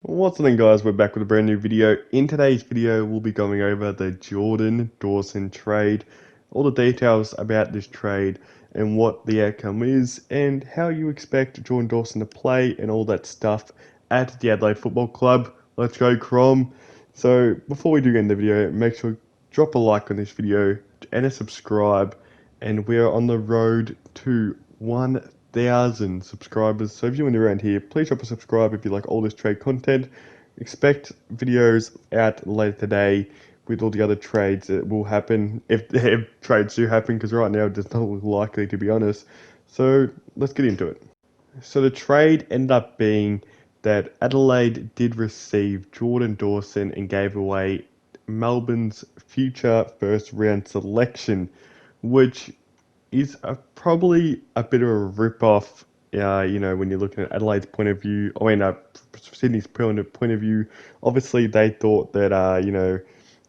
What's up then guys, we're back with a brand new video. In today's video we'll be going over the Jordan Dawson trade, all the details about this trade and what the outcome is and how you expect Jordan Dawson to play and all that stuff at the Adelaide Football Club. Let's go CROM. So before we do get into the video, make sure to drop a like on this video and a subscribe, and we are on the road to 1,000 subscribers. So if you're new around here, please drop a subscribe if you like all this trade content. Expect videos out later today with all the other trades that will happen if trades do happen, because right now it does not look likely, to be honest. So let's get into it. So the trade ended up being that Adelaide did receive Jordan Dawson and gave away Melbourne's future first round selection, which is probably a bit of a rip-off, when you're looking at Adelaide's point of view. Sydney's point of view. Obviously, they thought that,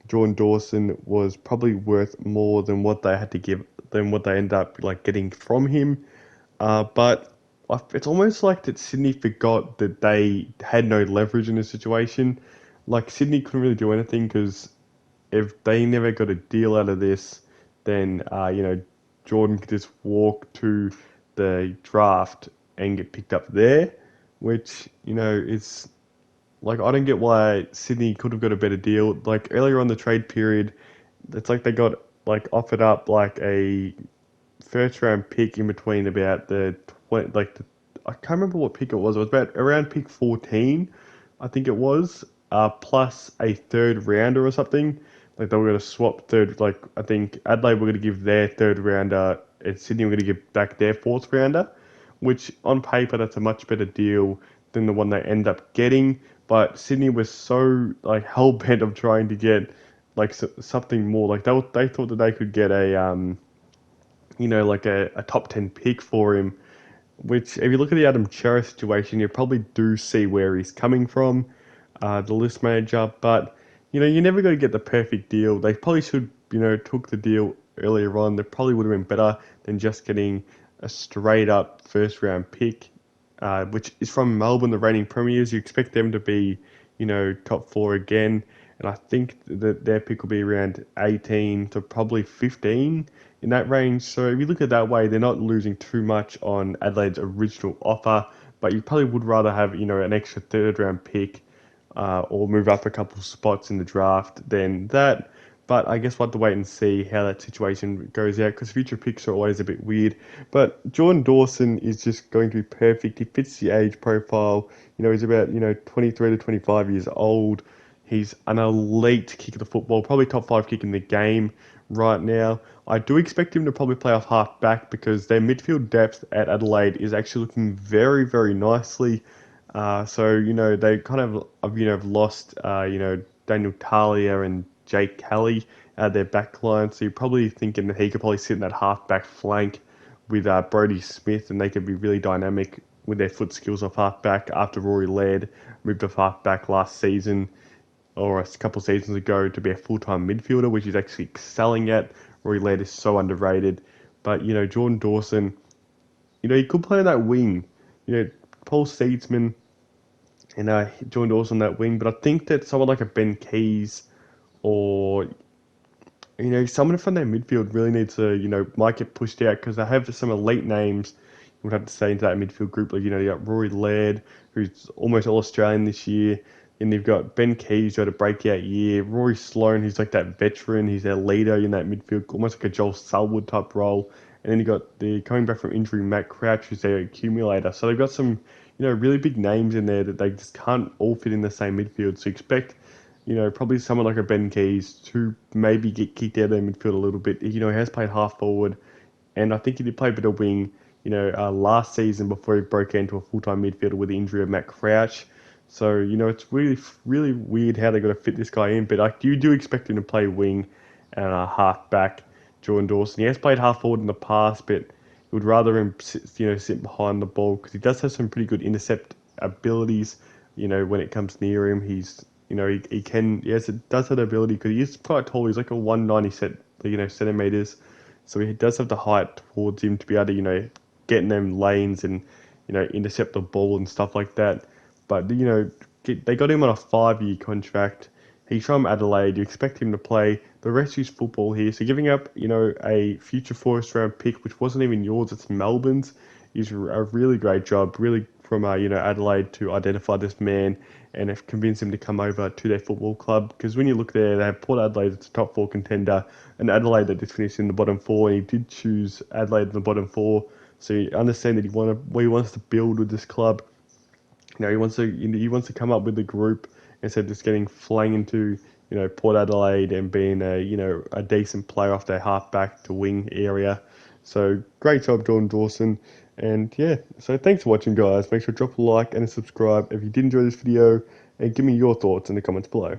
Jordan Dawson was probably worth more than what they had to give, than what they ended up getting from him. But it's almost like that Sydney forgot that they had no leverage in the situation. Like Sydney couldn't really do anything because if they never got a deal out of this, then Jordan could just walk to the draft and get picked up there, which is like I don't get why Sydney could have got a better deal. Like earlier on the trade period, it's like they got offered up a first round pick in between about the 20, I can't remember what pick it was. It was about around pick 14, I think it was, plus a third rounder or something. Like they were going to swap third. Like I think Adelaide were going to give their third rounder, and Sydney were going to give back their fourth rounder, which on paper that's a much better deal than the one they end up getting. But Sydney was so hell bent of trying to get something more. Like they thought that they could get a top 10 pick for him, which if you look at the Adam Chera situation, you probably do see where he's coming from, the list manager. But you never got to get the perfect deal. They probably should, took the deal earlier on. They probably would have been better than just getting a straight up first round pick, which is from Melbourne, the reigning premiers. You expect them to be, top four again. And I think that their pick will be around 18 to probably 15 in that range. So if you look at it that way, they're not losing too much on Adelaide's original offer, but you probably would rather have, an extra third round pick, or move up a couple spots in the draft than that. But I guess we'll have to wait and see how that situation goes out, because future picks are always a bit weird. But Jordan Dawson is just going to be perfect. He fits the age profile. He's about, 23 to 25 years old. He's an elite kick of the football, probably top five kick in the game right now. I do expect him to probably play off half back, because their midfield depth at Adelaide is actually looking very, very nicely. So they kind of have lost Daniel Talia and Jake Kelly out of their back line. So you're probably thinking that he could probably sit in that half back flank with Brody Smith, and they could be really dynamic with their foot skills off half back after Rory Laird moved off half back last season or a couple of seasons ago to be a full-time midfielder, which he's actually excelling at. Rory Laird is so underrated. But, Jordan Dawson, he could play on that wing. Paul Seedsman and Jordan Dawson on that wing. But I think that someone like a Ben Keys or, someone from their midfield really needs to, might get pushed out, because they have some elite names you would have to say into that midfield group. Like, you got Rory Laird, who's almost All-Australian this year. And they've got Ben Keys, who had a breakout year. Rory Sloane, who's like that veteran. He's their leader in that midfield, almost like a Joel Selwood type role. And then you got the coming back from injury, Matt Crouch, who's their accumulator. So they've got some, really big names in there that they just can't all fit in the same midfield. So expect, probably someone like a Ben Keys to maybe get kicked out of their midfield a little bit. He has played half forward, and I think he did play a bit of wing, last season before he broke into a full-time midfielder with the injury of Matt Crouch. So, it's really, really weird how they're going to fit this guy in. But you do expect him to play wing and half back, Jordan Dawson. He has played half forward in the past, but would rather him sit behind the ball, because he does have some pretty good intercept abilities. When it comes near him, he's he can, yes, it does have the ability, because he is quite tall. He's like a 190 centimeters, so he does have the height towards him to be able to get in them lanes and intercept the ball and stuff like that. But they got him on a 5-year contract. He's from Adelaide. You expect him to play the rest of his football here. So giving up, a future first round pick, which wasn't even yours, it's Melbourne's, is a really great job. Really from Adelaide to identify this man and have convinced him to come over to their football club. Because when you look there, they have Port Adelaide as a top 4 contender, and Adelaide that just finished in the bottom 4, and he did choose Adelaide in the bottom 4. So you understand that he wants to build with this club. He wants to come up with a group instead of just getting flung into Port Adelaide and being a decent player off their halfback to wing area. So great job, Jordan Dawson. And yeah, so thanks for watching, guys. Make sure to drop a like and a subscribe if you did enjoy this video, and give me your thoughts in the comments below.